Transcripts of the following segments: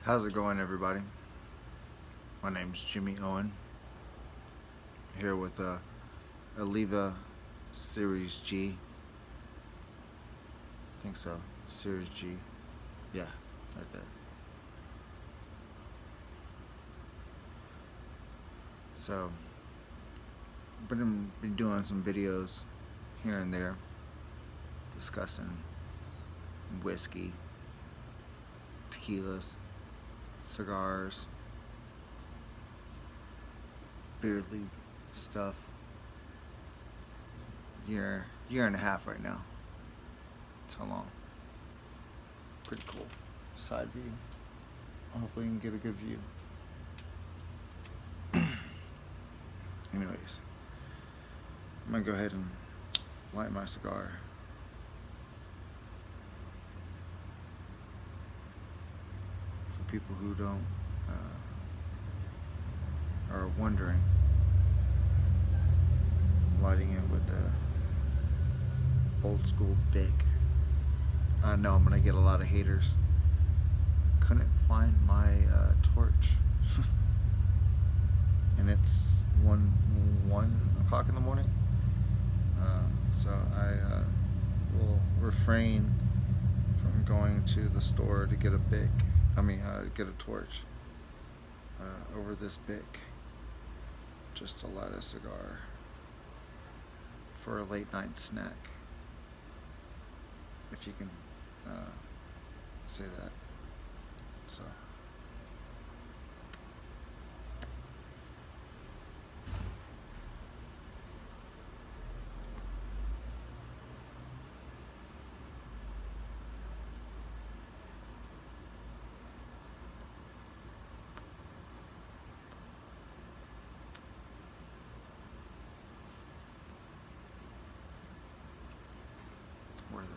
How's it going, everybody? My name's Jimmy Owen, here with Aliva Series G. I think so. Series G. Yeah, right there. So, been doing some videos here and there discussing whiskey, tequilas, cigars, beer league stuff. Year and a half right now. It's how long? Pretty cool. Side view. Hopefully you can get a good view. Anyways, I'm gonna go ahead and light my cigar. For people who don't are wondering, lighting it with the old school Bic. I know I'm gonna get a lot of haters. Couldn't find my torch, and it's 1 o'clock in the morning. So I will refrain from going to the store to get a Bic. Get a torch over this Bic. Just to light a cigar for a late night snack, if you can say that. So. Where the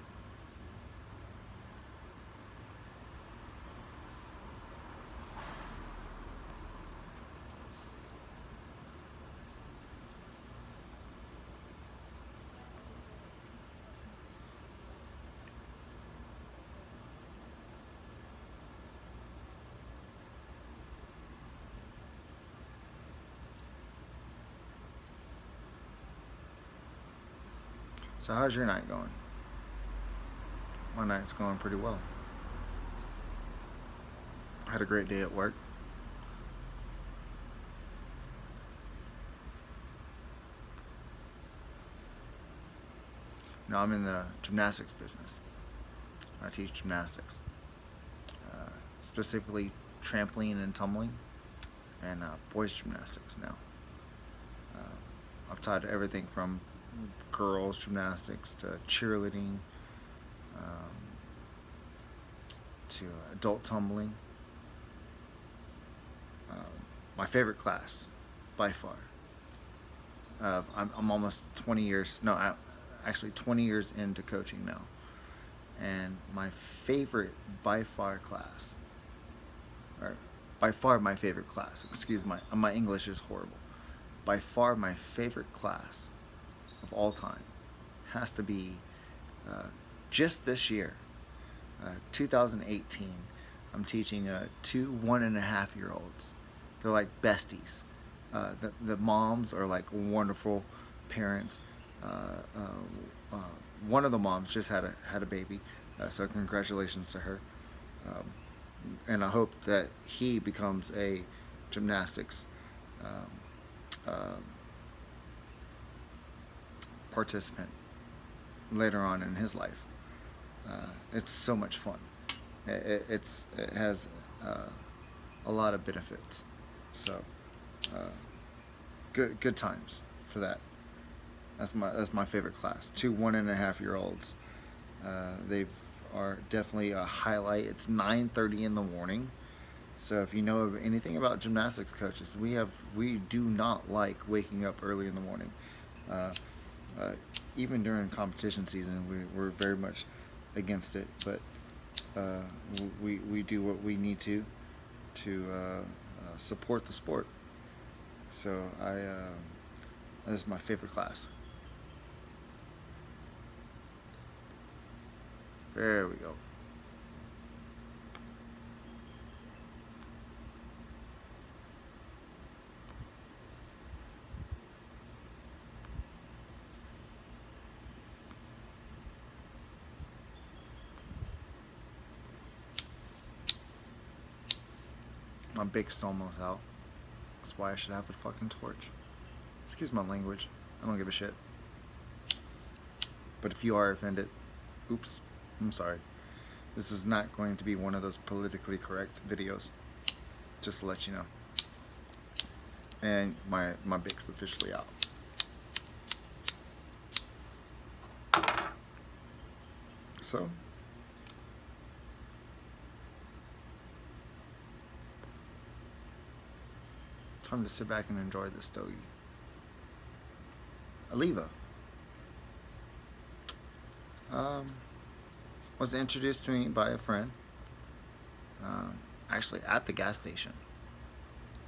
So how's your night going? My night's going pretty well. I had a great day at work. I'm in the gymnastics business. I teach gymnastics, specifically trampoline and tumbling, and boys gymnastics now. I've taught everything from girls gymnastics to cheerleading, to adult tumbling. My favorite class, by far. I'm almost 20 years, no, actually 20 years into coaching now. And my favorite by far class, or by far my favorite class, excuse my English is horrible. By far my favorite class of all time has to be just this year, 2018. I'm teaching two 1.5-year-olds. They're like besties. The moms are like wonderful parents. One of the moms just had a baby, so congratulations to her. And I hope that he becomes a gymnastics participant later on in his life. It's so much fun. It has a lot of benefits. So good times for that. That's my favorite class. Two 1.5-year-olds. They are definitely a highlight. It's 9:30 in the morning. So if you know of anything about gymnastics coaches, we do not like waking up early in the morning. Even during competition season, we're very much against it. But we do what we need to support the sport. So this is my favorite class. There we go. My big's almost out. That's why I should have a fucking torch. Excuse my language. I don't give a shit. But if you are offended, oops, I'm sorry. This is not going to be one of those politically correct videos. Just to let you know. And my big's officially out. So, time to sit back and enjoy this stogie. Oliva. Was introduced to me by a friend. Actually, at the gas station.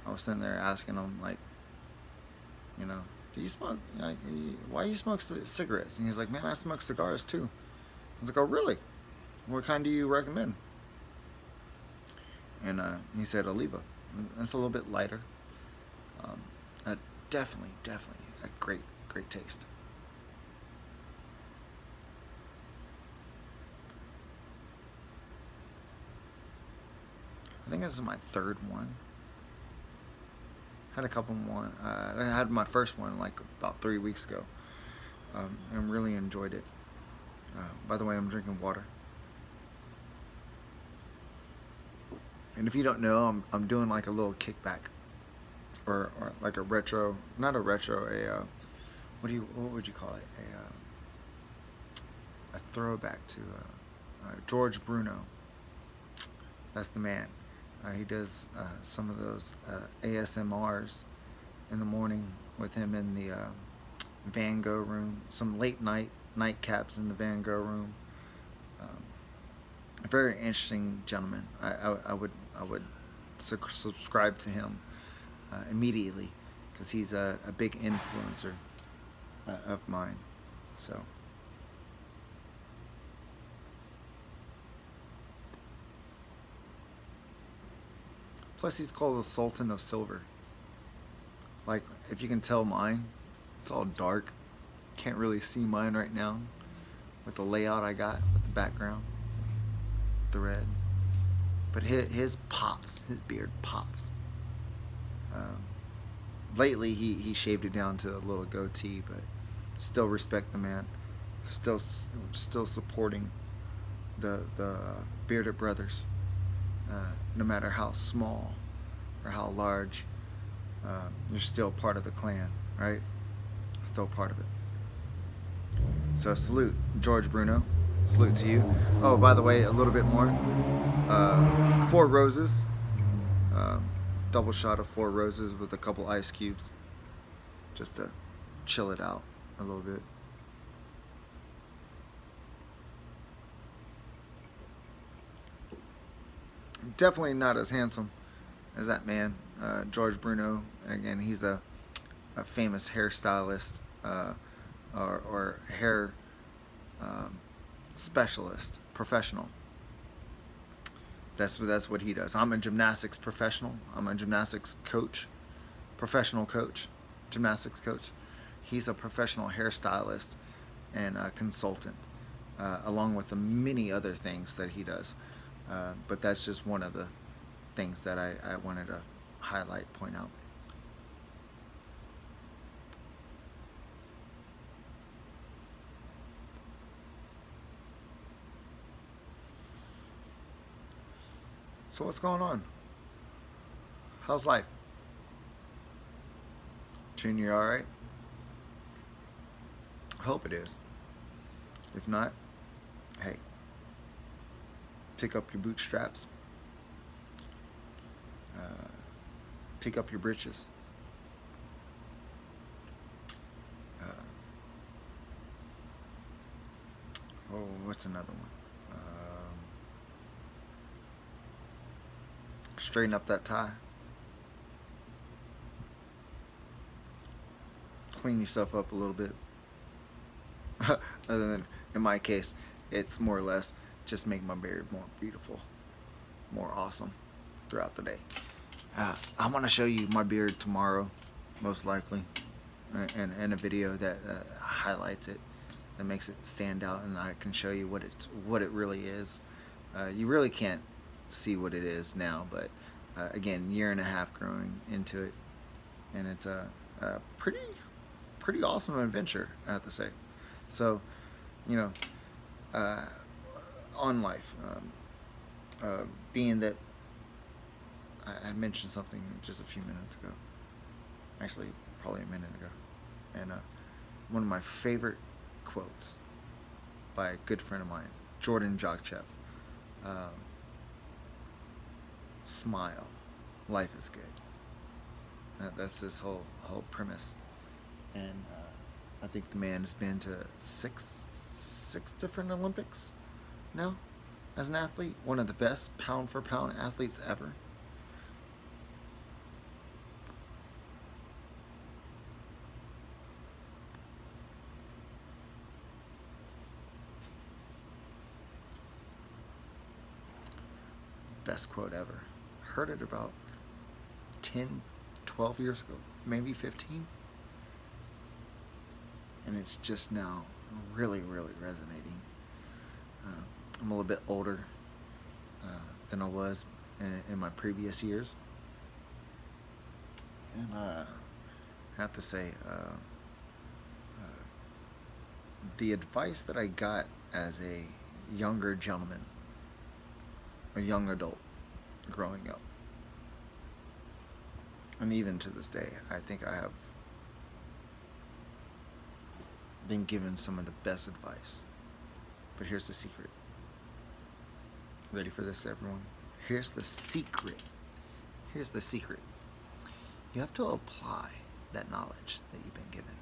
I was sitting there asking him, like, you know, do you smoke? Like, why do you smoke cigarettes? And he's like, man, I smoke cigars too. I was like, oh, really? What kind do you recommend? And he said Oliva. It's a little bit lighter. Definitely a great taste. I think this is my third one. Had a couple more. I had my first one like about 3 weeks ago, and really enjoyed it. By the way, I'm drinking water. And if you don't know, I'm doing like a little kickback, or like a retro, not a retro, what would you call it? A throwback to George Bruno. That's the man. He does some of those ASMRs in the morning with him in the Van Gogh room. Some late nightcaps in the Van Gogh room. A very interesting gentleman. I would subscribe to him immediately, because he's a big influencer of mine. So. Plus, he's called the Sultan of Silver. Like, if you can tell mine, it's all dark. Can't really see mine right now with the layout I got with the background, the red. But his pops, his beard pops. Lately, he shaved it down to a little goatee, but still respect the man. Still supporting the bearded brothers. No matter how small or how large, you're still part of the clan, right? Still part of it. So salute, George Bruno. Salute to you. Oh, by the way, a little bit more. 4 Roses. Double shot of 4 Roses with a couple ice cubes, just to chill it out a little bit. Definitely not as handsome as that man, George Bruno. Again, he's a famous hairstylist or hair specialist, professional. That's what he does. I'm a gymnastics professional. I'm a gymnastics coach, professional coach, gymnastics coach. He's a professional hairstylist and a consultant, along with the many other things that he does. But that's just one of the things that I wanted to highlight, point out. So what's going on? How's life? Treating you alright? I hope it is. If not, hey, pick up your bootstraps, pick up your britches, what's another one? Straighten up that tie, clean yourself up a little bit. Other than, in my case, it's more or less just make my beard more beautiful, more awesome throughout the day. I want to show you my beard tomorrow, most likely, and a video that highlights it, that makes it stand out, and I can show you what it really is. You really can't see what it is now, but again, year and a half growing into it, and it's a pretty awesome adventure, I have to say. So, you know, uh, on life, being that I mentioned something just a few minutes ago, actually probably a minute ago, and one of my favorite quotes by a good friend of mine, Jordan Jokchev. Um, Smile, life is good. That's this whole premise, and I think the man has been to six different Olympics now as an athlete. One of the best pound for pound athletes ever. Best quote ever. Heard it about 10, 12 years ago, maybe 15. And it's just now really resonating. I'm a little bit older than I was in my previous years. And I have to say, the advice that I got as a younger gentleman, a young adult growing up, and even to this day, I think I have been given some of the best advice. But here's the secret. Ready for this, everyone? Here's the secret. Here's the secret. You have to apply that knowledge that you've been given.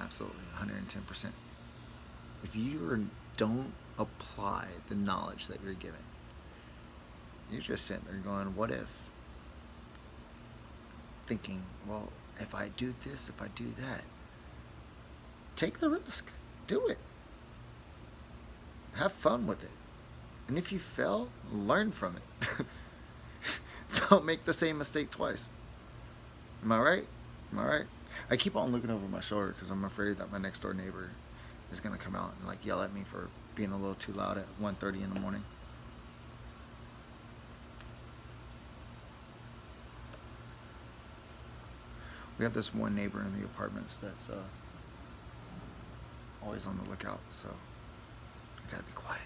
Absolutely, 110%. If you don't apply the knowledge that you're given, you're just sitting there going, what if? Thinking, well, if I do this, if I do that. Take the risk. Do it. Have fun with it. And if you fail, learn from it. Don't make the same mistake twice. Am I right? Am I right? I keep on looking over my shoulder because I'm afraid that my next door neighbor is going to come out and like yell at me for being a little too loud at 1:30 in the morning. We have this one neighbor in the apartments that's always on the lookout, so I gotta be quiet.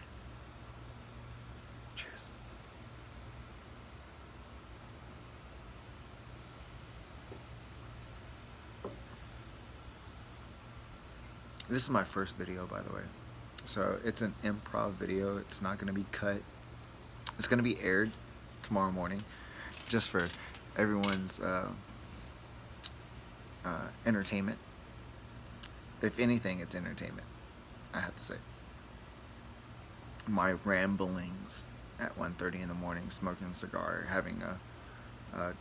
Cheers. This is my first video, by the way. So it's an improv video. It's not gonna be cut. It's gonna be aired tomorrow morning, just for everyone's entertainment. If anything, it's entertainment, I have to say. My ramblings at 1:30 in the morning, smoking a cigar, having a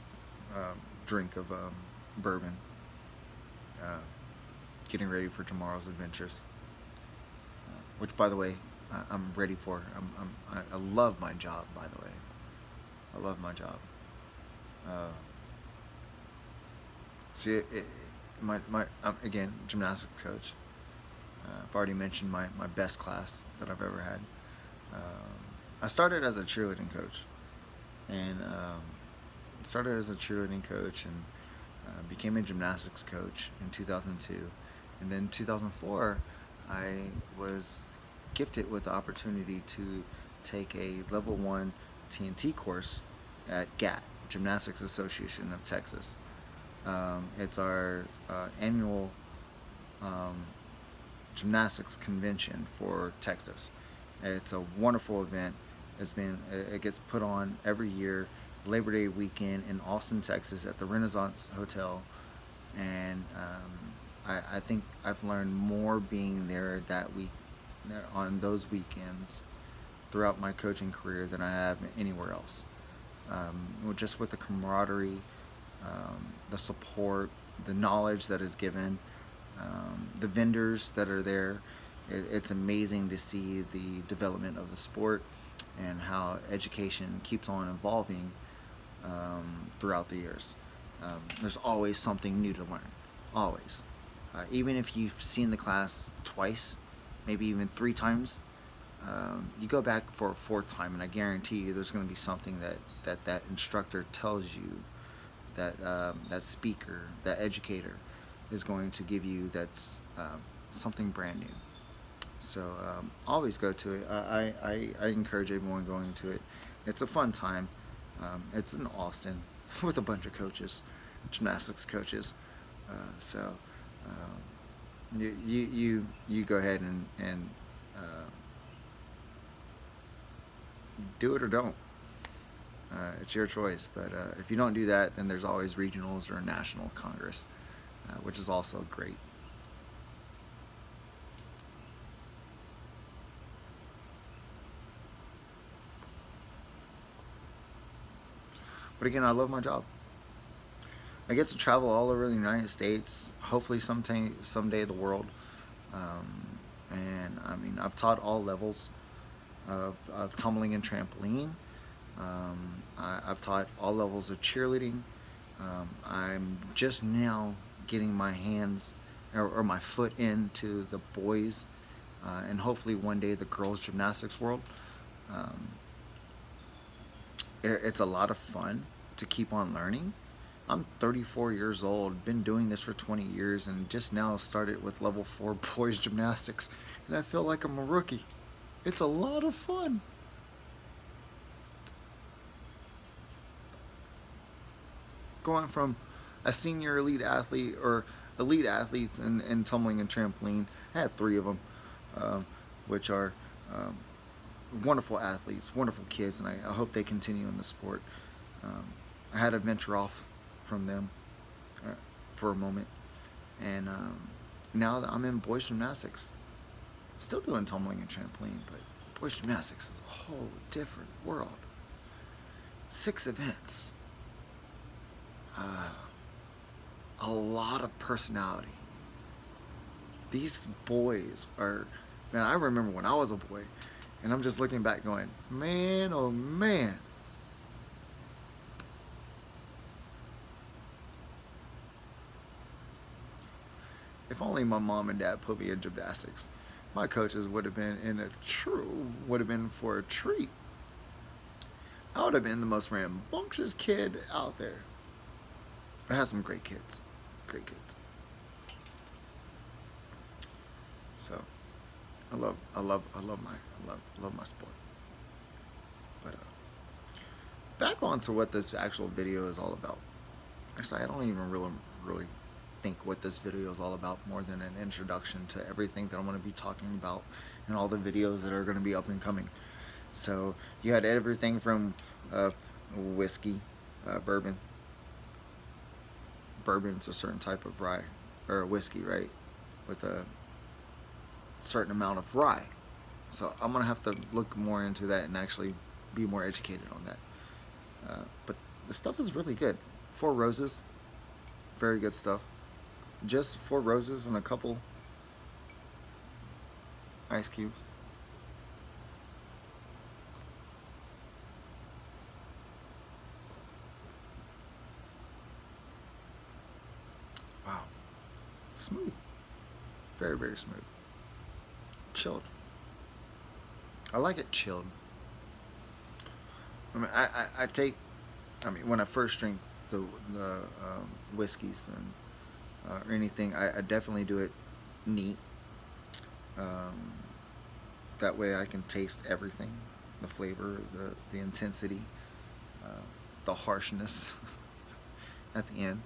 drink of bourbon, getting ready for tomorrow's adventures. Which, by the way, I'm ready for. I love my job, by the way. I love my job. See, I'm, again, gymnastics coach. I've already mentioned my best class that I've ever had. I started as a cheerleading coach, and became a gymnastics coach in 2002, and then 2004, I was gifted with the opportunity to take a level 1 TNT course at GAT, Gymnastics Association of Texas. It's our annual gymnastics convention for Texas. It's a wonderful event. It gets put on every year, Labor Day weekend in Austin, Texas, at the Renaissance Hotel, and I think I've learned more being there that week, on those weekends, throughout my coaching career than I have anywhere else. Just with the camaraderie, the support, the knowledge that is given, the vendors that are there. It's amazing to see the development of the sport and how education keeps on evolving throughout the years. There's always something new to learn, always. Even if you've seen the class twice, maybe even 3 times, you go back for a fourth time, and I guarantee you, there's going to be something that instructor tells you, that speaker, that educator, is going to give you, that's something brand new. So always go to it. I encourage everyone going to it. It's a fun time. It's in Austin with a bunch of coaches, gymnastics coaches. So you go ahead and do it or don't. It's your choice. But if you don't do that, then there's always regionals or a national congress, which is also great. But again, I love my job. I get to travel all over the United States, hopefully someday the world. And I mean, I've taught all levels of tumbling and trampoline. I've taught all levels of cheerleading. I'm just now getting my hands or my foot into the boys, and hopefully one day the girls gymnastics world. Um, it's a lot of fun to keep on learning. I'm 34 years old, been doing this for 20 years, and just now started with level 4 boys gymnastics, and I feel like I'm a rookie. It's a lot of fun. Going from a senior elite athlete or elite athletes in tumbling and trampoline, I had 3 of them, which are um, wonderful athletes, wonderful kids, and I hope they continue in the sport. Um, I had to venture off from them for a moment, and now that I'm in boys gymnastics, still doing tumbling and trampoline, but boys gymnastics is a whole different world. 6 events, uh, a lot of personality. These boys are, man, I remember when I was a boy, and I'm just looking back going, man, oh man. If only my mom and dad put me in gymnastics, my coaches would have been for a treat. I would have been the most rambunctious kid out there. I had some great kids, great kids. So I love my sport. But back on to what this actual video is all about. Actually, I don't even really think what this video is all about, more than an introduction to everything that I'm going to be talking about and all the videos that are going to be up and coming. So you had everything from whiskey, bourbon. Bourbon's a certain type of rye, or whiskey, right? With a certain amount of rye. So I'm going to have to look more into that and actually be more educated on that. But the stuff is really good. 4 Roses, very good stuff. Just 4 roses and a couple ice cubes. Wow. Smooth. Very, very smooth. Chilled. I like it chilled. I mean, when I first drink the whiskeys and or anything, I definitely do it neat. Um, that way I can taste everything, the flavor, the intensity, uh, the harshness at the end.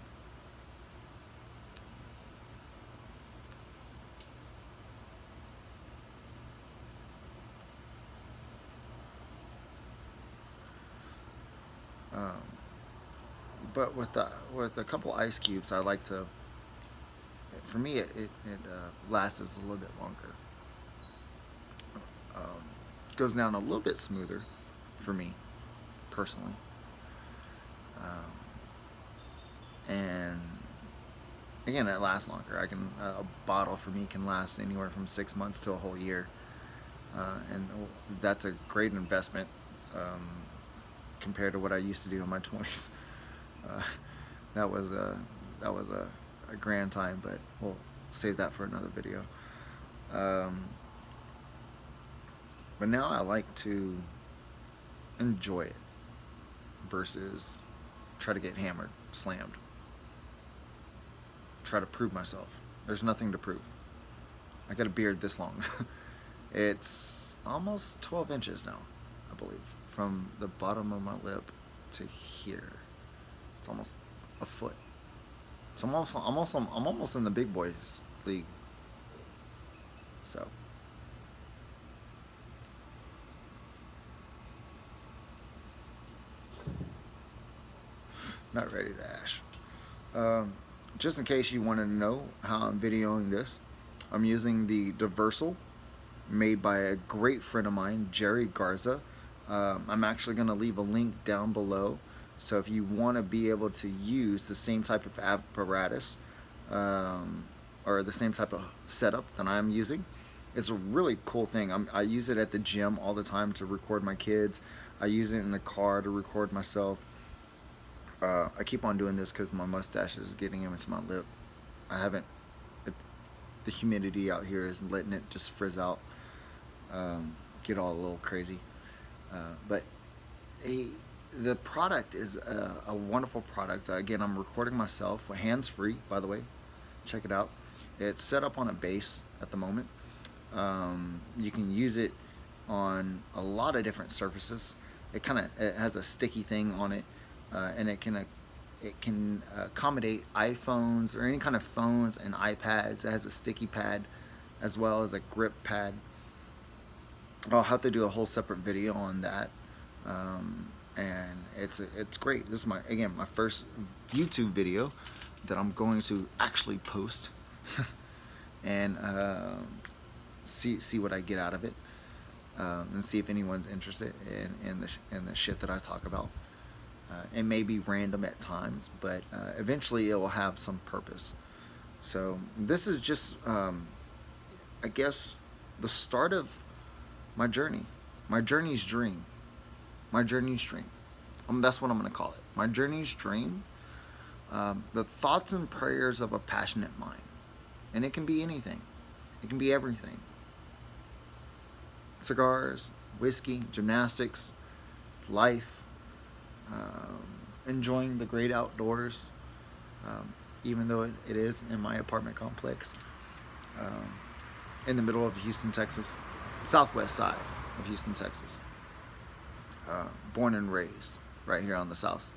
Um, but with a couple ice cubes, I like to. For me, it lasts a little bit longer. Um, Goes down a little bit smoother, for me, personally. And again, it lasts longer. A bottle for me can last anywhere from 6 months to a whole year, and that's a great investment compared to what I used to do in my 20s. Uh, that was a grand time, but we'll save that for another video. Um, But now I like to enjoy it versus try to get hammered, slammed, try to prove myself. There's nothing to prove. I got a beard this long. It's almost 12 inches now, I believe, from the bottom of my lip to here. It's almost a foot. So I'm almost in the big boys league. So not ready to ash. Just in case you wanted to know how I'm videoing this, I'm using the DeVersal made by a great friend of mine, Jerry Garza. I'm actually going to leave a link down below. So if you want to be able to use the same type of apparatus or the same type of setup that I'm using, it's a really cool thing. I use it at the gym all the time to record my kids. I use it in the car to record myself. I keep on doing this because my mustache is getting into my lip. I haven't, the humidity out here is letting it just frizz out, get all a little crazy. But the product is a wonderful product. Again, I'm recording myself, hands-free, by the way. Check it out. It's set up on a base at the moment. You can use it on a lot of different surfaces. It has a sticky thing on it. And it can accommodate iPhones or any kind of phones and iPads. It has a sticky pad as well as a grip pad. I'll have to do a whole separate video on that, and it's great. This is my first YouTube video that I'm going to actually post and see what I get out of it, and see if anyone's interested in the shit that I talk about. It may be random at times, but eventually it will have some purpose. So this is just, I guess, the start of my journey, my journey's dream, my journey's dream. That's what I'm going to call it. My journey's dream, the thoughts and prayers of a passionate mind. And it can be anything. It can be everything. Cigars, whiskey, gymnastics, life, enjoying the great outdoors, even though it is in my apartment complex, in the middle of Houston, Texas, southwest side of Houston, Texas. Born and raised right here on the south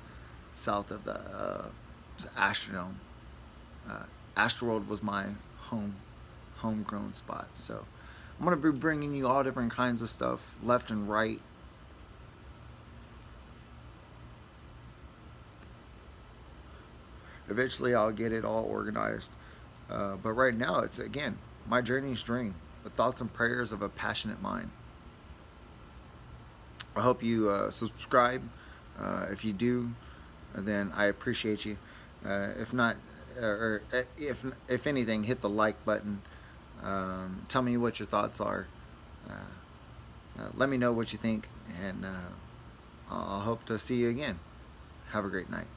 of the Astrodome. Astroworld was my homegrown spot. So I'm going to be bringing you all different kinds of stuff, left and right. Eventually I'll get it all organized. But right now it's, again, my journey's dream. The thoughts and prayers of a passionate mind. I hope you subscribe. If you do, then I appreciate you. If not, or if anything, hit the like button. Tell me what your thoughts are. Let me know what you think, and I'll hope to see you again. Have a great night.